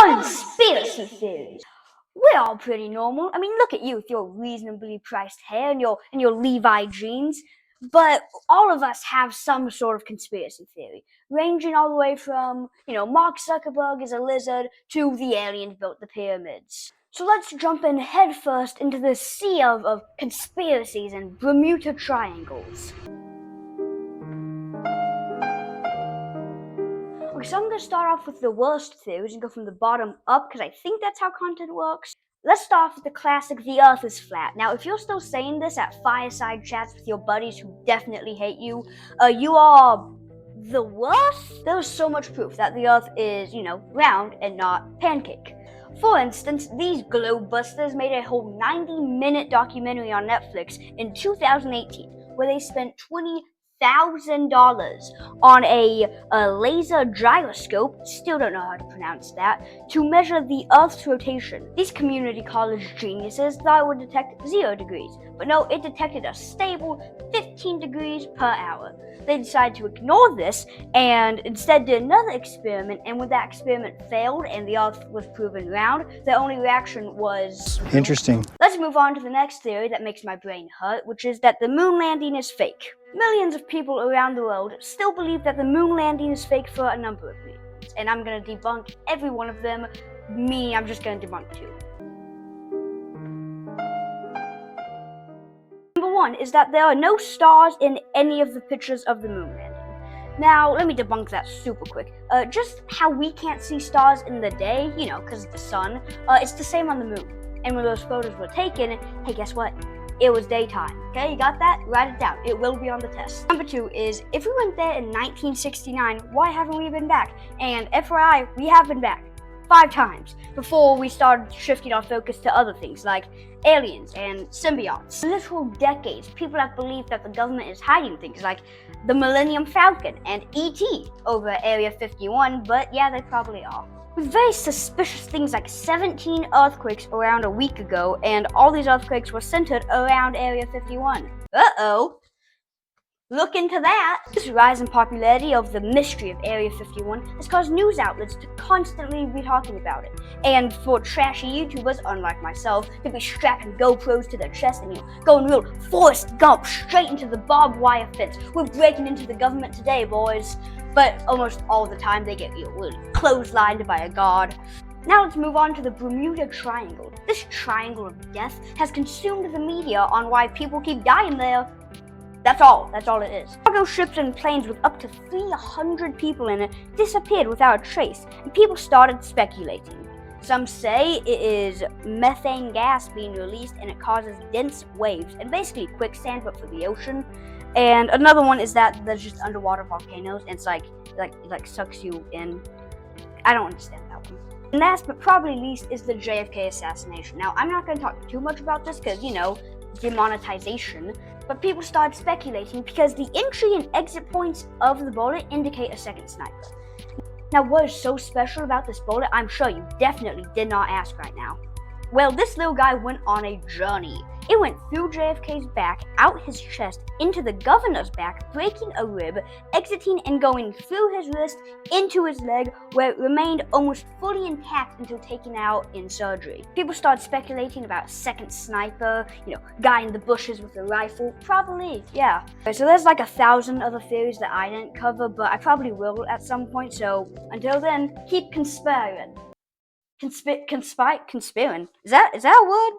Conspiracy theories. We're all pretty normal. I mean, look at you with your reasonably priced hair and your Levi jeans. But all of us have some sort of conspiracy theory, ranging all the way from, Mark Zuckerberg is a lizard to the aliens built the pyramids. So let's jump in headfirst into the sea of conspiracies and Bermuda triangles. Okay, so I'm going to start off with the worst theories and go from the bottom up because I think that's how content works. Let's start off with the classic, the earth is flat. Now, if you're still saying this at fireside chats with your buddies who definitely hate you, you are the worst. There's so much proof that the earth is, round and not pancake. For instance, these globebusters made a whole 90-minute documentary on Netflix in 2018 where they spent $20,000 on a laser gyroscope, still don't know how to pronounce that, to measure the Earth's rotation. These community college geniuses thought it would detect 0 degrees, but no, it detected a stable 15 degrees per hour. They decided to ignore this and instead did another experiment, and when that experiment failed and the Earth was proven round, their only reaction was interesting. Let's move on to the next theory that makes my brain hurt, which is that the moon landing is fake. Millions of people around the world still believe that the moon landing is fake for a number of reasons, and I'm going to debunk every one of them. I'm just going to debunk 2. Number 1 is that there are no stars in any of the pictures of the moon landing. Now, let me debunk that super quick. Just how we can't see stars in the day, because of the sun, it's the same on the moon. And when those photos were taken, hey, guess what? It was daytime. Okay, you got that? Write it down. It will be on the test. Number 2 is, if we went there in 1969, why haven't we been back? And FYI, we have been back 5 times before we started shifting our focus to other things like aliens and symbiotes. For literal decades, people have believed that the government is hiding things like the Millennium Falcon and E.T. over Area 51, but yeah, they probably are. With very suspicious things like 17 earthquakes around a week ago, and all these earthquakes were centered around Area 51. Uh-oh. Look into that. This rise in popularity of the mystery of Area 51 has caused news outlets to constantly be talking about it. And for trashy YouTubers, unlike myself, to be strapping GoPros to their chest and going real Forrest Gump straight into the barbed wire fence. We're breaking into the government today, boys. But almost all the time they get clotheslined by a guard. Now let's move on to the Bermuda Triangle. This triangle of death has consumed the media on why people keep dying there. That's all it is. Cargo ships and planes with up to 300 people in it disappeared without a trace, and people started speculating. Some say it is methane gas being released and it causes dense waves, and basically quicksand but for the ocean. And another one is that there's just underwater volcanoes and it's like sucks you in. I don't understand that one. And last but probably least is the JFK assassination. Now, I'm not going to talk too much about this because, demonetization. But people started speculating because the entry and exit points of the bullet indicate a second sniper. Now, what is so special about this bullet? I'm sure you definitely did not ask right now. Well, this little guy went on a journey. It went through JFK's back, out his chest, into the governor's back, breaking a rib, exiting and going through his wrist, into his leg, where it remained almost fully intact until taken out in surgery. People started speculating about second sniper, guy in the bushes with a rifle. Probably, yeah. So there's 1,000 other theories that I didn't cover, but I probably will at some point. So until then, keep conspiring. Conspiring? Is that a word?